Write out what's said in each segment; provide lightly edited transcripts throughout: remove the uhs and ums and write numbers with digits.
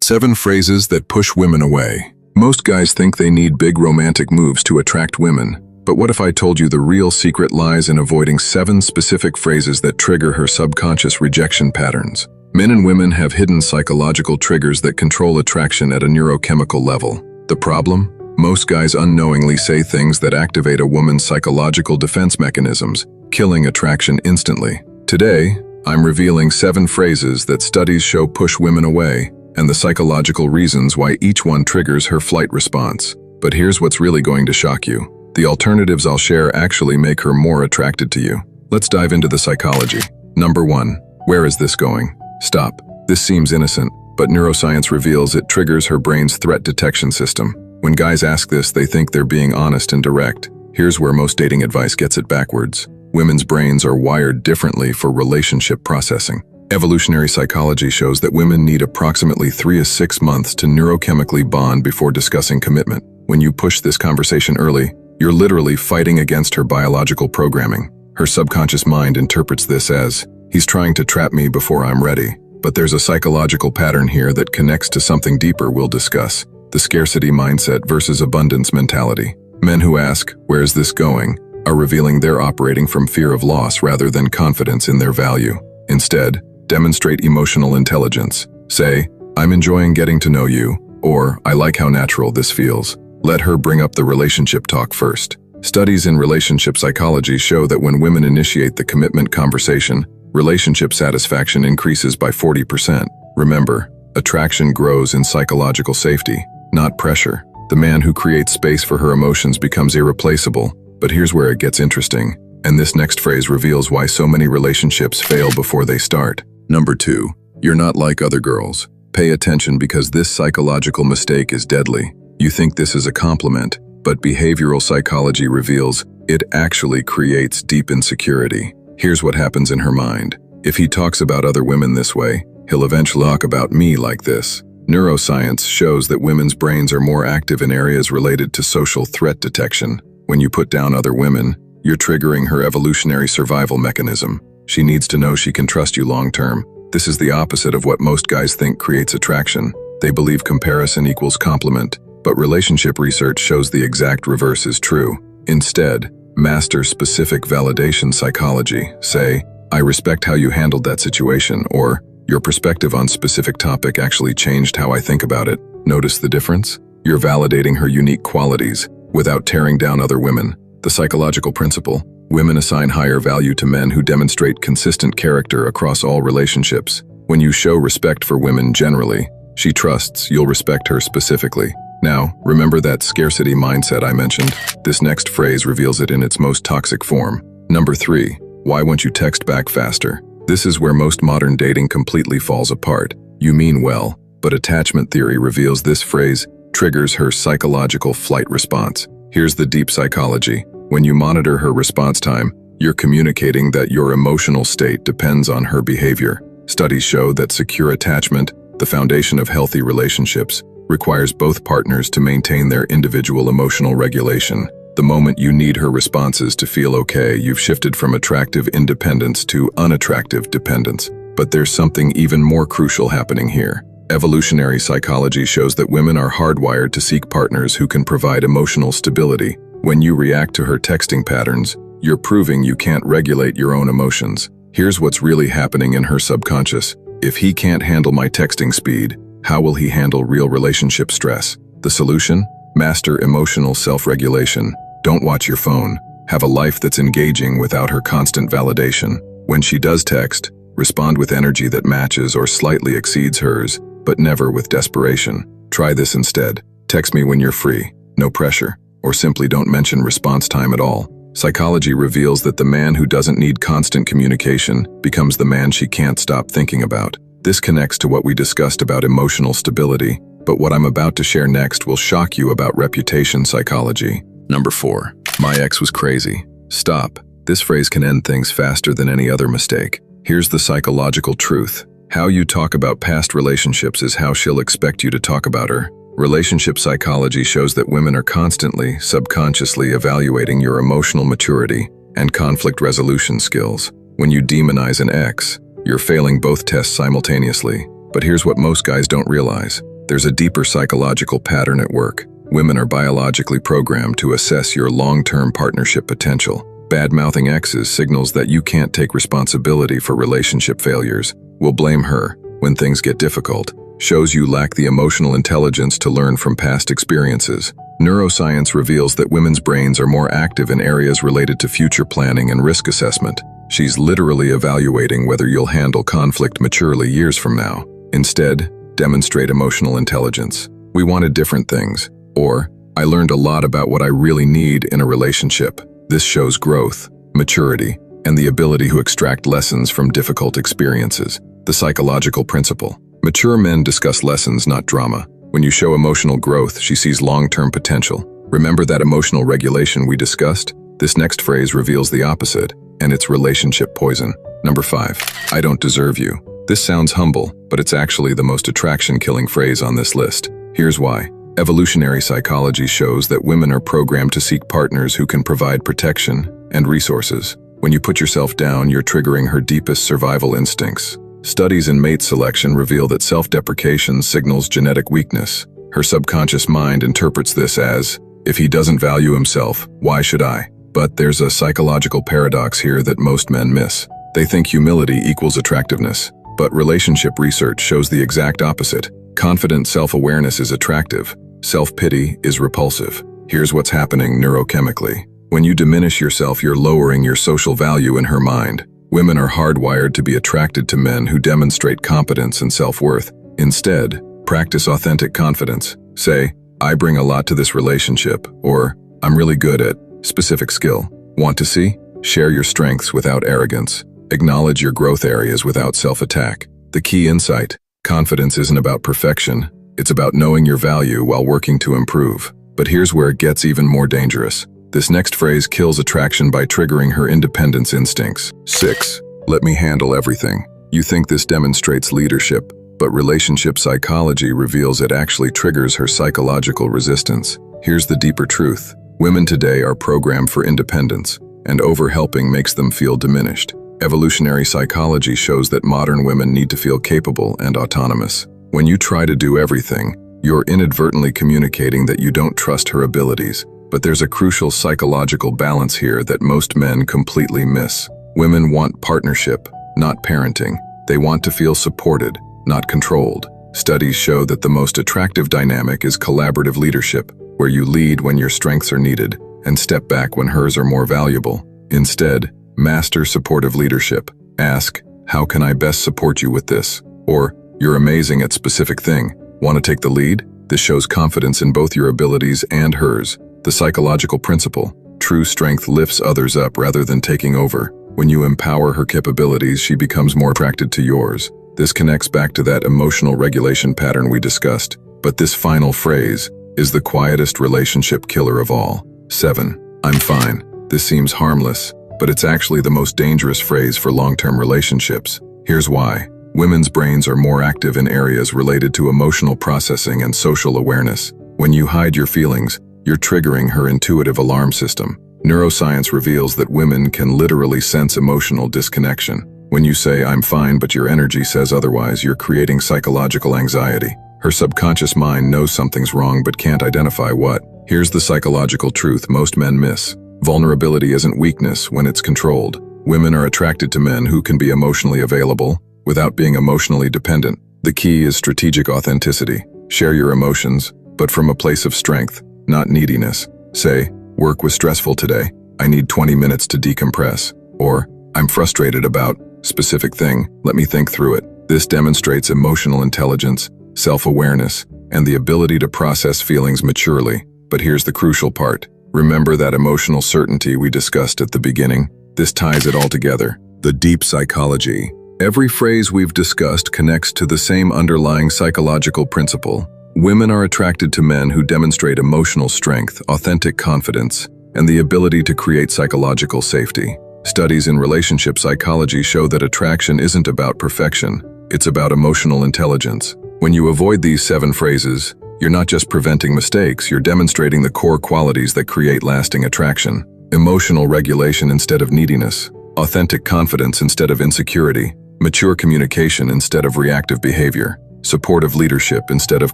7 phrases that push women away. Most guys think they need big romantic moves to attract women, but what if I told you the real secret lies in avoiding 7 specific phrases that trigger her subconscious rejection patterns? Men and women have hidden psychological triggers that control attraction at a neurochemical level. The problem? Most guys unknowingly say things that activate a woman's psychological defense mechanisms, killing attraction instantly. Today, I'm revealing 7 phrases that studies show push women away, and the psychological reasons why each one triggers her flight response. But here's what's really going to shock you. The alternatives I'll share actually make her more attracted to you. Let's dive into the psychology. Number 1. Where is this going? Stop. This seems innocent, but neuroscience reveals it triggers her brain's threat detection system. When guys ask this, they think they're being honest and direct. Here's where most dating advice gets it backwards. Women's brains are wired differently for relationship processing. Evolutionary psychology shows that women need approximately 3 to 6 months to neurochemically bond before discussing commitment. When you push this conversation early, you're literally fighting against her biological programming. Her subconscious mind interprets this as, he's trying to trap me before I'm ready. But there's a psychological pattern here that connects to something deeper we'll discuss: the scarcity mindset versus abundance mentality. Men who ask, "Where's this going?" are revealing they're operating from fear of loss rather than confidence in their value. Instead, demonstrate emotional intelligence. Say, "I'm enjoying getting to know you," or "I like how natural this feels." Let her bring up the relationship talk first. Studies in relationship psychology show that when women initiate the commitment conversation, relationship satisfaction increases by 40%. Remember, attraction grows in psychological safety, not pressure. The man who creates space for her emotions becomes irreplaceable. But here's where it gets interesting, and this next phrase reveals why so many relationships fail before they start. Number 2. You're not like other girls. Pay attention, because this psychological mistake is deadly. You think this is a compliment, but behavioral psychology reveals it actually creates deep insecurity. Here's what happens in her mind. If he talks about other women this way, he'll eventually talk about me like this. Neuroscience shows that women's brains are more active in areas related to social threat detection. When you put down other women, you're triggering her evolutionary survival mechanism. She needs to know she can trust you long term. This is the opposite of what most guys think creates attraction. They believe comparison equals compliment, but relationship research shows the exact reverse is true. Instead, master specific validation psychology. Say, "I respect how you handled that situation," or "Your perspective on specific topic actually changed how I think about it." Notice the difference? You're validating her unique qualities without tearing down other women. The psychological principle: women assign higher value to men who demonstrate consistent character across all relationships. When you show respect for women generally, she trusts you'll respect her specifically. Now, remember that scarcity mindset I mentioned? This next phrase reveals it in its most toxic form. Number 3. Why won't you text back faster? This is where most modern dating completely falls apart. You mean well, but attachment theory reveals this phrase triggers her psychological flight response. Here's the deep psychology. When you monitor her response time, you're communicating that your emotional state depends on her behavior. Studies show that secure attachment, the foundation of healthy relationships, requires both partners to maintain their individual emotional regulation. The moment you need her responses to feel okay, you've shifted from attractive independence to unattractive dependence. But there's something even more crucial happening here. Evolutionary psychology shows that women are hardwired to seek partners who can provide emotional stability. When you react to her texting patterns, you're proving you can't regulate your own emotions. Here's what's really happening in her subconscious. If he can't handle my texting speed, how will he handle real relationship stress? The solution? Master emotional self-regulation. Don't watch your phone. Have a life that's engaging without her constant validation. When she does text, respond with energy that matches or slightly exceeds hers, but never with desperation. Try this instead. Text me when you're free, no pressure, or simply don't mention response time at all. Psychology reveals that the man who doesn't need constant communication becomes the man she can't stop thinking about. This connects to what we discussed about emotional stability, but what I'm about to share next will shock you about reputation psychology. Number 4. My ex was crazy. Stop. This phrase can end things faster than any other mistake. Here's the psychological truth. How you talk about past relationships is how she'll expect you to talk about her. Relationship psychology shows that women are constantly, subconsciously evaluating your emotional maturity and conflict resolution skills. When you demonize an ex, you're failing both tests simultaneously. But here's what most guys don't realize. there's a deeper psychological pattern at work. Women are biologically programmed to assess your long-term partnership potential. Bad-mouthing exes signals that you can't take responsibility for relationship failures. Will blame her when things get difficult. Shows you lack the emotional intelligence to learn from past experiences. Neuroscience reveals that women's brains are more active in areas related to future planning and risk assessment. She's literally evaluating whether you'll handle conflict maturely years from now. Instead, demonstrate emotional intelligence. We wanted different things. Or, I learned a lot about what I really need in a relationship. This shows growth, maturity, and the ability to extract lessons from difficult experiences. The psychological principle. Mature men discuss lessons, not drama. When you show emotional growth, she sees long-term potential. Remember that emotional regulation we discussed? This next phrase reveals the opposite, and it's relationship poison. Number 5. I don't deserve you. This sounds humble, but it's actually the most attraction-killing phrase on this list. Here's why. Evolutionary psychology shows that women are programmed to seek partners who can provide protection and resources. When you put yourself down, you're triggering her deepest survival instincts. Studies in mate selection reveal that self-deprecation signals genetic weakness. Her subconscious mind interprets this as, if he doesn't value himself, why should I? But there's a psychological paradox here that most men miss. They think humility equals attractiveness, but relationship research shows the exact opposite. Confident self-awareness is attractive. Self-pity is repulsive. Here's what's happening neurochemically. When you diminish yourself, you're lowering your social value in her mind. Women are hardwired to be attracted to men who demonstrate competence and self-worth. Instead, practice authentic confidence. Say, I bring a lot to this relationship, or I'm really good at specific skill. Want to see? Share your strengths without arrogance. Acknowledge your growth areas without self-attack. The key insight: confidence isn't about perfection. It's about knowing your value while working to improve. But here's where it gets even more dangerous. This next phrase kills attraction by triggering her independence instincts. 6. Let me handle everything. You think this demonstrates leadership, but relationship psychology reveals it actually triggers her psychological resistance. Here's the deeper truth. Women today are programmed for independence, and overhelping makes them feel diminished. Evolutionary psychology shows that modern women need to feel capable and autonomous. When you try to do everything, you're inadvertently communicating that you don't trust her abilities. But there's a crucial psychological balance here that most men completely miss. Women want partnership, not parenting. They want to feel supported, not controlled. Studies show that the most attractive dynamic is collaborative leadership, where you lead when your strengths are needed and step back when hers are more valuable. Instead, master supportive leadership. Ask, how can I best support you with this? Or, you're amazing at specific thing. Want to take the lead? This shows confidence in both your abilities and hers. The psychological principle: true strength lifts others up rather than taking over. When you empower her capabilities, she becomes more attracted to yours. This connects back to that emotional regulation pattern we discussed. But this final phrase is the quietest relationship killer of all. 7. I'm fine. This seems harmless, but it's actually the most dangerous phrase for long-term relationships. Here's why. Women's brains are more active in areas related to emotional processing and social awareness. When you hide your feelings, you're triggering her intuitive alarm system. Neuroscience reveals that women can literally sense emotional disconnection. When you say, I'm fine, but your energy says otherwise, you're creating psychological anxiety. Her subconscious mind knows something's wrong but can't identify what. Here's the psychological truth most men miss. Vulnerability isn't weakness when it's controlled. Women are attracted to men who can be emotionally available without being emotionally dependent. The key is strategic authenticity. Share your emotions, but from a place of strength, not neediness. Say, work was stressful today. I need 20 minutes to decompress. Or, I'm frustrated about specific thing. Let me think through it. This demonstrates emotional intelligence, self-awareness, and the ability to process feelings maturely. But here's the crucial part. Remember that emotional certainty we discussed at the beginning? This ties it all together. The deep psychology. Every phrase we've discussed connects to the same underlying psychological principle. Women are attracted to men who demonstrate emotional strength, authentic confidence, and the ability to create psychological safety. Studies in relationship psychology show that attraction isn't about perfection, it's about emotional intelligence. When you avoid these 7 phrases, you're not just preventing mistakes, you're demonstrating the core qualities that create lasting attraction. Emotional regulation instead of neediness, authentic confidence instead of insecurity, mature communication instead of reactive behavior. supportive leadership instead of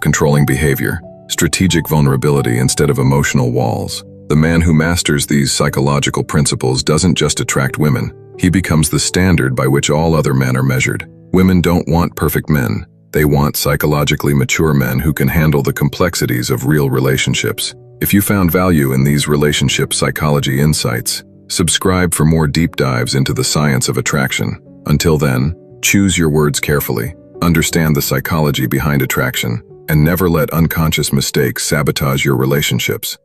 controlling behavior, strategic vulnerability instead of emotional walls. The man who masters these psychological principles doesn't just attract women, he becomes the standard by which all other men are measured. Women don't want perfect men. They want psychologically mature men who can handle the complexities of real relationships. If you found value in these relationship psychology insights, subscribe for more deep dives into the science of attraction. Until then, choose your words carefully, understand the psychology behind attraction, and never let unconscious mistakes sabotage your relationships.